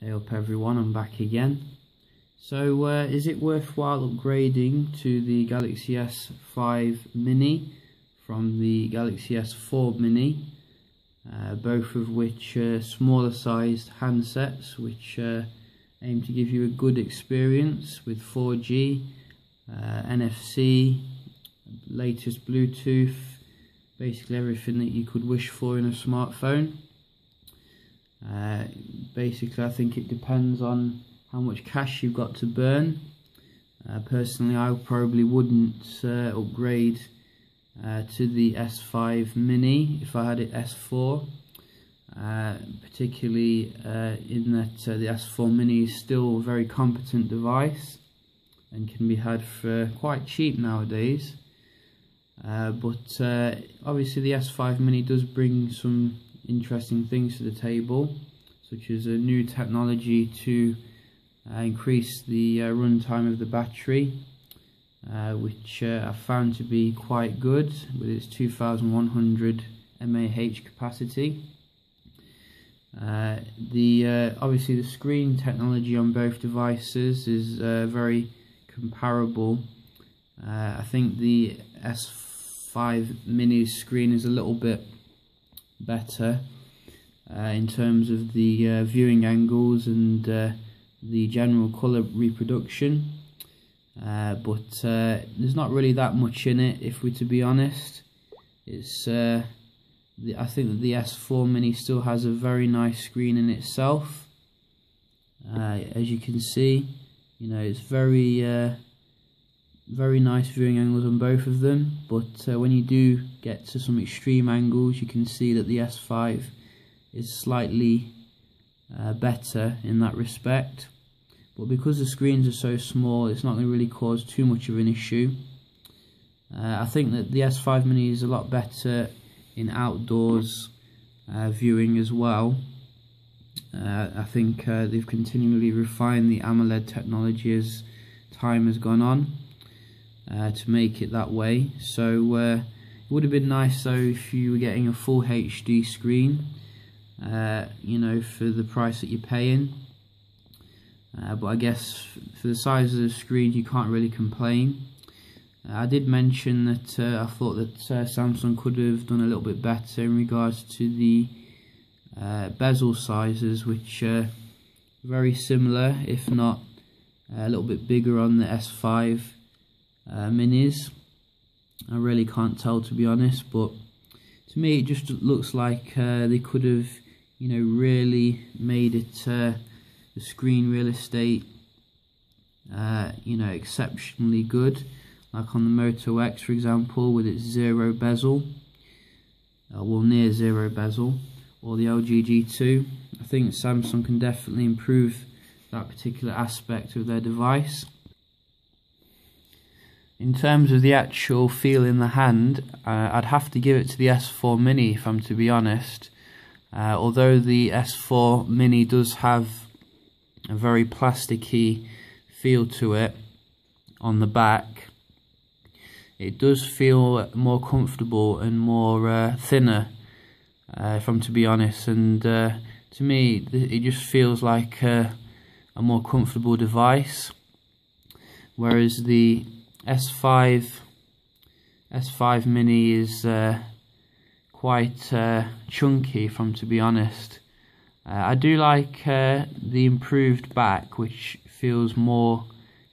Hey up everyone, I'm back again. So is it worthwhile upgrading to the Galaxy S5 Mini from the Galaxy S4 Mini, both of which are smaller sized handsets which aim to give you a good experience with 4G, NFC, latest Bluetooth, basically everything that you could wish for in a smartphone. Basically I think it depends on how much cash you've got to burn. Personally I probably wouldn't upgrade to the S5 Mini if I had it S4, particularly in that the S4 Mini is still a very competent device and can be had for quite cheap nowadays. But obviously the S5 Mini does bring some interesting things to the table, such as a new technology to increase the runtime of the battery, which I found to be quite good with its 2100 mAh capacity. Obviously the screen technology on both devices is very comparable. I think the S5 Mini's screen is a little bit better in terms of the viewing angles and the general colour reproduction, but there's not really that much in it, if we're to be honest. It's I think that the S4 Mini still has a very nice screen in itself. As you can see, you know, it's very nice viewing angles on both of them, but when you do get to some extreme angles, you can see that the S5 is slightly better in that respect. But because the screens are so small, it's not going to really cause too much of an issue. I think that the S5 Mini is a lot better in outdoors viewing as well. I think they've continually refined the AMOLED technology as time has gone on to make it that way. So it would have been nice though if you were getting a full HD screen, you know, for the price that you're paying. But I guess for the size of the screen you can't really complain. I did mention that I thought that Samsung could have done a little bit better in regards to the bezel sizes, which are very similar, if not a little bit bigger on the S5 Minis. I really can't tell, to be honest, but to me it just looks like they could have, you know, really made it the screen real estate, you know, exceptionally good, like on the Moto X, for example, with its zero bezel, well, near zero bezel, or the LG G2. I think Samsung can definitely improve that particular aspect of their device. In terms of the actual feel in the hand, I'd have to give it to the S4 Mini if I'm to be honest. Although the S4 Mini does have a very plasticky feel to it on the back, it does feel more comfortable and more thinner, if I'm to be honest, and to me it just feels like a more comfortable device, whereas the S5 Mini is quite chunky, if I'm to be honest. I do like the improved back, which feels more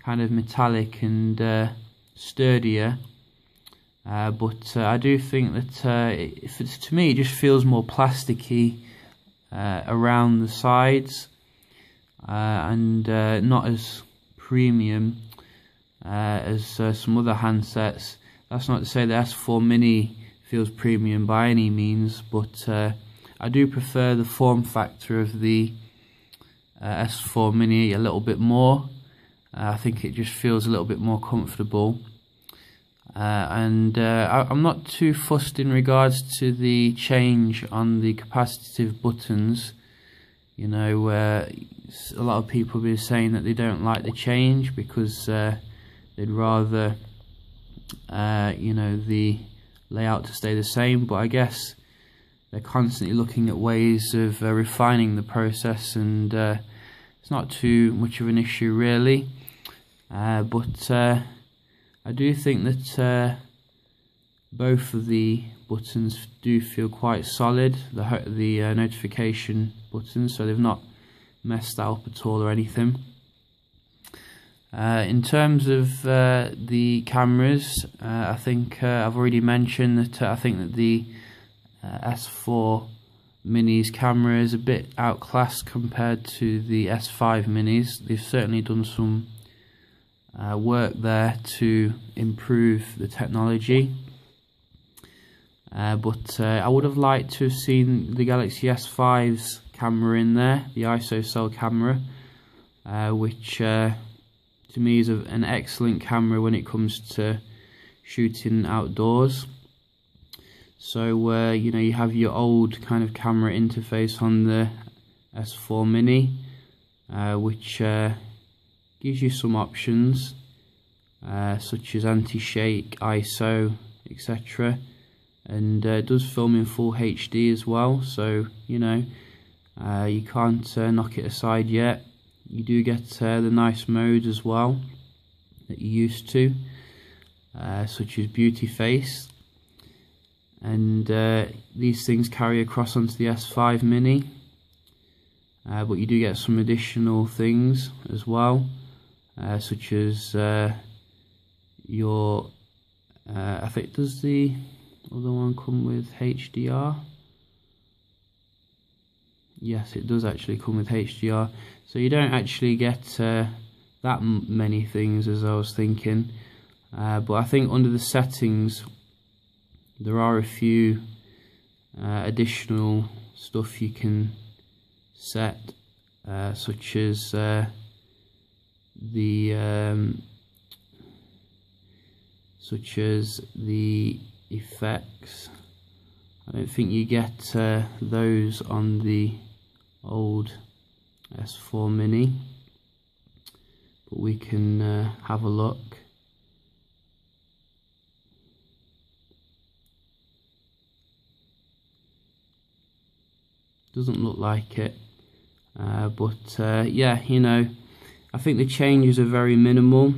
kind of metallic and sturdier, but I do think that if it's, to me it just feels more plasticky around the sides, and not as premium as some other handsets. That's not to say the S4 Mini feels premium by any means, but I do prefer the form factor of the S4 Mini a little bit more. I think it just feels a little bit more comfortable, and I'm not too fussed in regards to the change on the capacitive buttons. You know, a lot of people have been saying that they don't like the change because they'd rather you know, the layout to stay the same, but I guess they're constantly looking at ways of refining the process and it's not too much of an issue really. But I do think that both of the buttons do feel quite solid, the notification buttons, so they've not messed that up at all or anything. In terms of the cameras, I think I've already mentioned that I think that the S4 Mini's camera is a bit outclassed compared to the S5 Minis. They've certainly done some work there to improve the technology. But I would have liked to have seen the Galaxy S5's camera in there, the ISOCELL camera, which to me is an excellent camera when it comes to shooting outdoors. So you know, you have your old kind of camera interface on the S4 Mini, which gives you some options such as anti-shake, ISO, etc. And does film in full HD as well, so you know, you can't knock it aside yet. You do get the nice modes as well that you're used to, such as beauty face, and these things carry across onto the S5 Mini, but you do get some additional things as well, such as your I think, does the other one come with HDR? Yes, it does actually come with HDR, so you don't actually get that many things as I was thinking, but I think under the settings there are a few additional stuff you can set, such as the effects. I don't think you get those on the old S4 Mini, but we can have a look. Doesn't look like it, but yeah, you know, I think the changes are very minimal,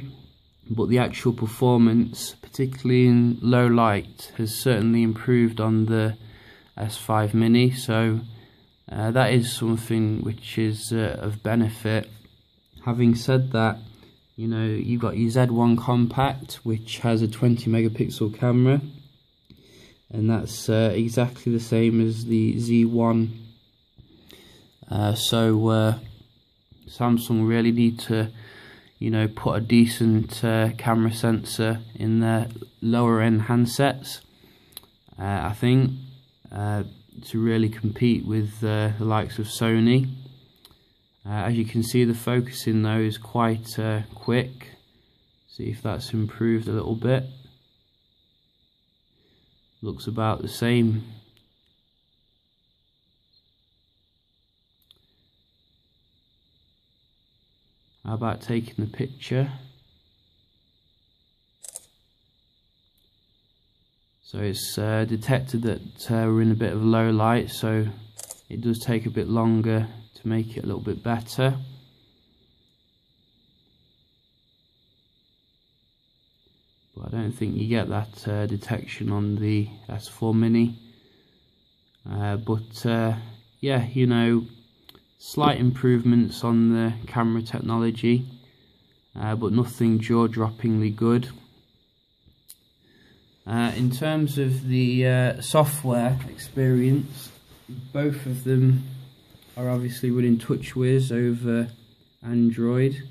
but the actual performance, particularly in low light, has certainly improved on the S5 Mini, so that is something which is of benefit. Having said that, you know, you've got your Z1 Compact, which has a 20 megapixel camera, and that's exactly the same as the Z1. So Samsung really need to, you know, put a decent camera sensor in their lower end handsets, I think, to really compete with the likes of Sony. As you can see, the focusing though is quite quick. See if that's improved a little bit. Looks about the same. How about taking the picture? So it's detected that we're in a bit of low light, so it does take a bit longer to make it a little bit better. But I don't think you get that detection on the S4 Mini. But yeah, you know, slight improvements on the camera technology, but nothing jaw-droppingly good. In terms of the software experience, both of them are obviously running TouchWiz over Android.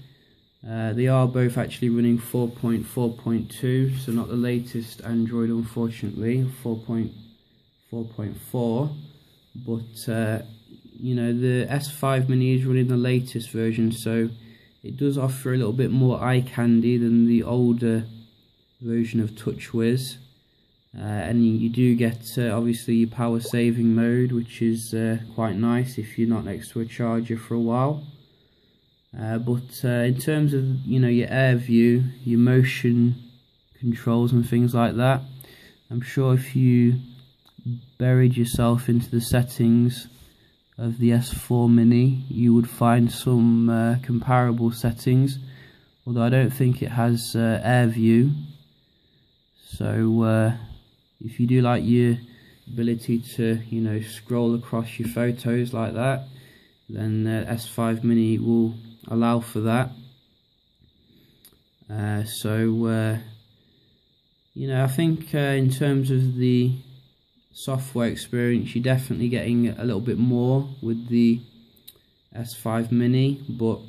They are both actually running 4.4.2, so not the latest Android, unfortunately, 4.4.4, but you know, the S5 Mini is running the latest version, so it does offer a little bit more eye candy than the older version of TouchWiz, and you do get obviously your power saving mode, which is quite nice if you're not next to a charger for a while. But in terms of, you know, your air view, your motion controls and things like that, I'm sure if you buried yourself into the settings of the S4 Mini, you would find some comparable settings, although I don't think it has air view. So if you do like your ability to, you know, scroll across your photos like that, then S5 Mini will allow for that. You know, I think in terms of the software experience, you're definitely getting a little bit more with the S5 Mini, but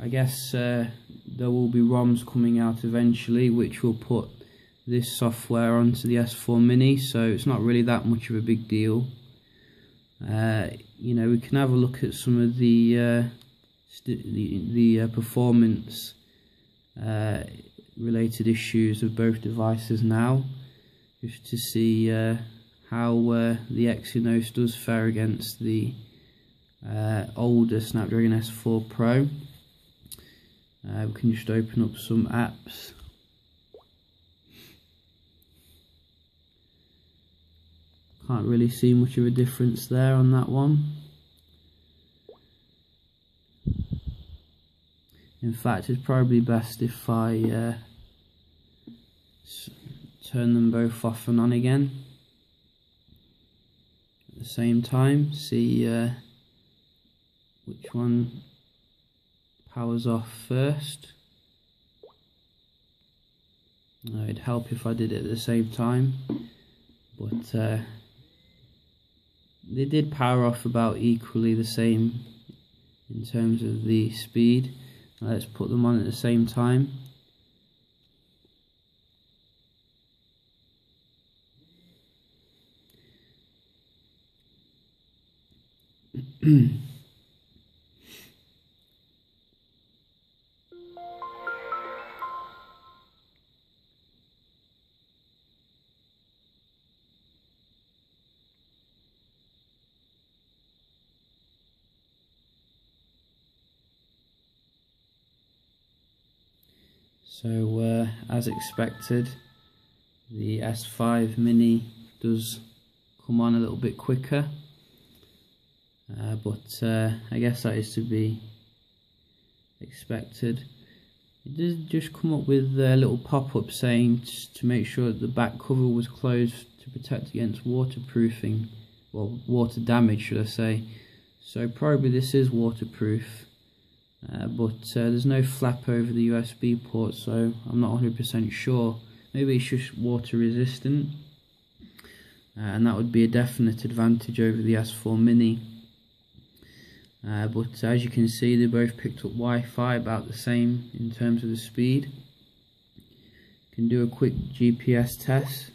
I guess there will be ROMs coming out eventually which will put this software onto the S4 Mini, so it's not really that much of a big deal. You know, we can have a look at some of the performance related issues of both devices now, just to see how the Exynos does fare against the older Snapdragon S4 Pro. We can just open up some apps. Can't really see much of a difference there on that one. In fact, it's probably best if I turn them both off and on again at the same time, see which one powers off first. It'd help if I did it at the same time, but they did power off about equally the same in terms of the speed. Let's put them on at the same time. So as expected, the S5 Mini does come on a little bit quicker, but I guess that is to be expected. It did just come up with a little pop-up saying to make sure that the back cover was closed to protect against waterproofing, well, water damage should I say. So probably this is waterproof. But there's no flap over the USB port, so I'm not 100% sure. Maybe it's just water resistant, and that would be a definite advantage over the S4 Mini. But as you can see, they both picked up Wi-Fi about the same in terms of the speed. You can do a quick GPS test.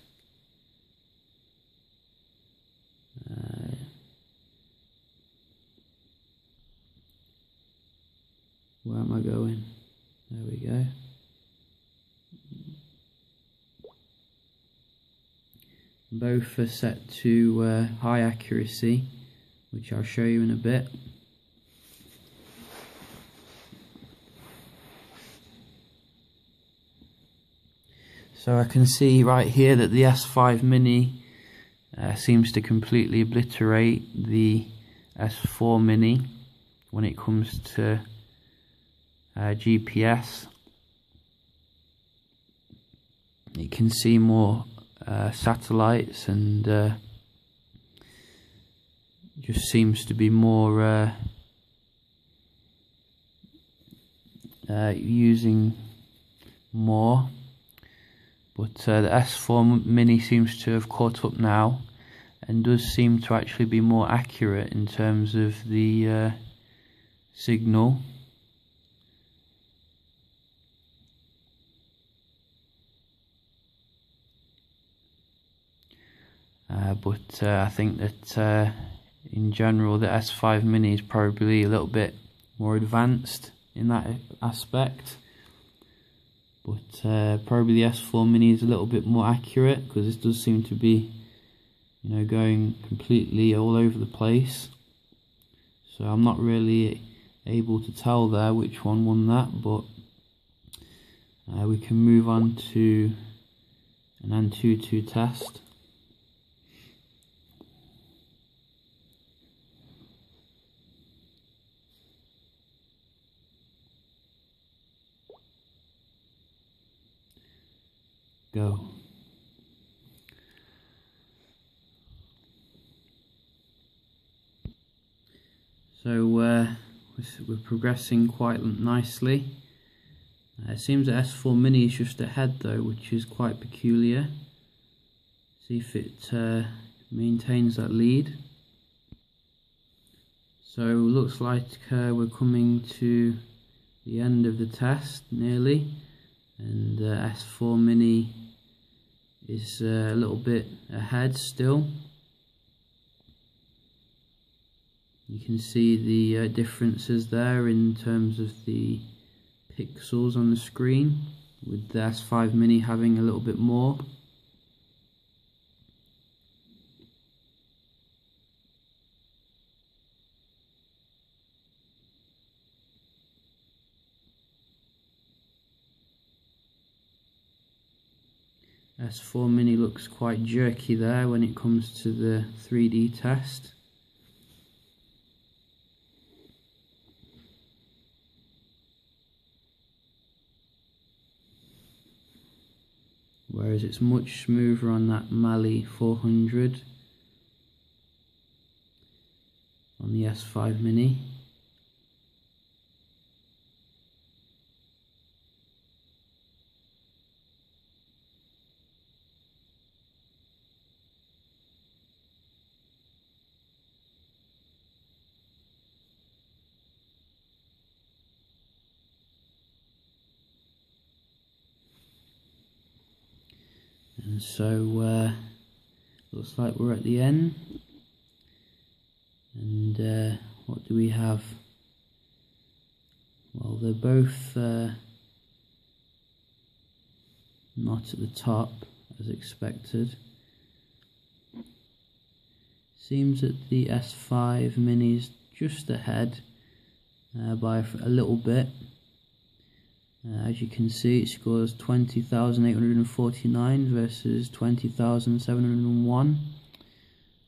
Where am I going? There we go. Both are set to high accuracy, which I'll show you in a bit. So I can see right here that the S5 Mini seems to completely obliterate the S4 Mini when it comes to GPS. You can see more satellites, and just seems to be more using more. But the S4 Mini seems to have caught up now and does seem to actually be more accurate in terms of the signal. But I think that in general the S5 Mini is probably a little bit more advanced in that aspect, but probably the S4 Mini is a little bit more accurate, because this does seem to be, you know, going completely all over the place. So I'm not really able to tell there which one won that, but we can move on to an Antutu test. go. So we're progressing quite nicely. It seems that S4 Mini is just ahead though, which is quite peculiar. See if it maintains that lead. So looks like we're coming to the end of the test nearly, and S4 Mini is a little bit ahead still. You can see the differences there in terms of the pixels on the screen, with the S5 Mini having a little bit more. S4 Mini looks quite jerky there when it comes to the 3D test. Whereas it's much smoother on that Mali 400 on the S5 Mini. And so looks like we're at the end, and what do we have? Well, they're both not at the top as expected. Seems that the S5 Mini is just ahead by a little bit. As you can see, it scores 20,849 versus 20,701,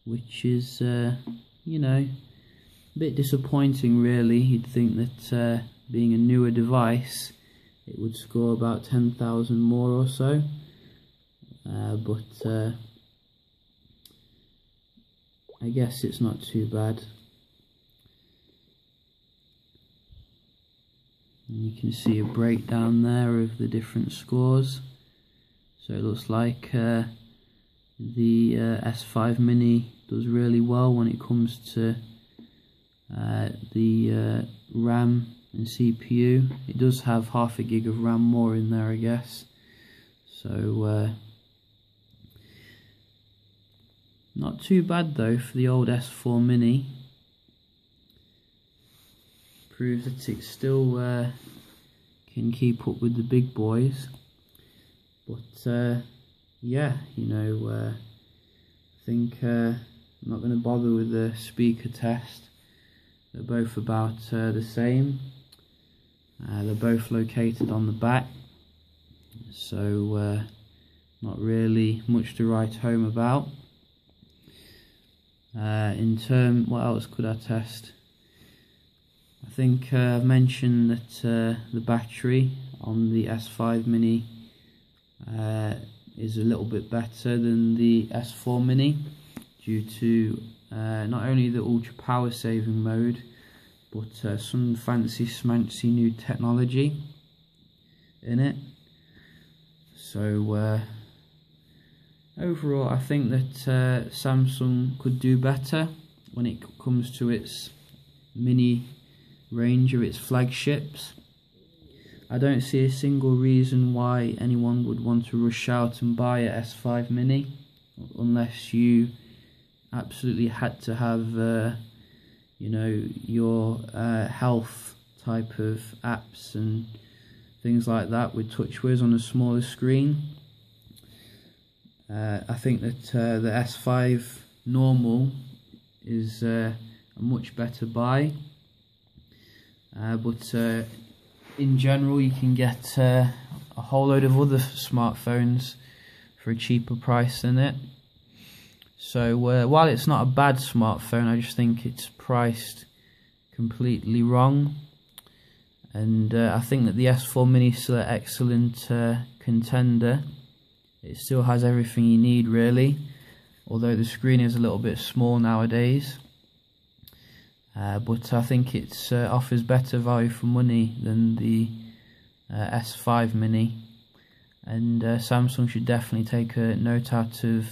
which is, you know, a bit disappointing really. You'd think that being a newer device, it would score about 10,000 more or so, but I guess it's not too bad. And you can see a breakdown there of the different scores. So it looks like the S5 Mini does really well when it comes to the RAM and CPU. It does have half a gig of RAM more in there, I guess. So not too bad though for the old S4 Mini. Proves that it still can keep up with the big boys, but yeah, you know, I think I'm not going to bother with the speaker test. They're both about the same. They're both located on the back, so not really much to write home about. What else could I test? I think I've mentioned that the battery on the S5 Mini is a little bit better than the S4 Mini due to not only the ultra power saving mode, but some fancy smancy new technology in it. So overall I think that Samsung could do better when it comes to its mini range of its flagships. I don't see a single reason why anyone would want to rush out and buy a S5 Mini unless you absolutely had to have you know, your health type of apps and things like that with TouchWiz on a smaller screen. I think that the S5 normal is a much better buy. But in general you can get a whole load of other smartphones for a cheaper price than it. So while it's not a bad smartphone, I just think it's priced completely wrong. And I think that the S4 Mini is still an excellent contender it still has everything you need really, although the screen is a little bit small nowadays. But I think it offers better value for money than the S5 Mini, and Samsung should definitely take a note out of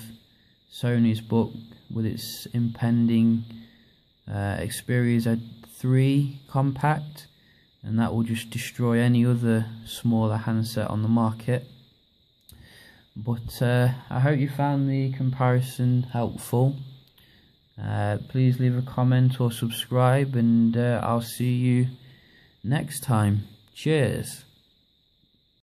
Sony's book with its impending Xperia Z3 compact, and that will just destroy any other smaller handset on the market. But I hope you found the comparison helpful. Please leave a comment or subscribe, and I'll see you next time. Cheers.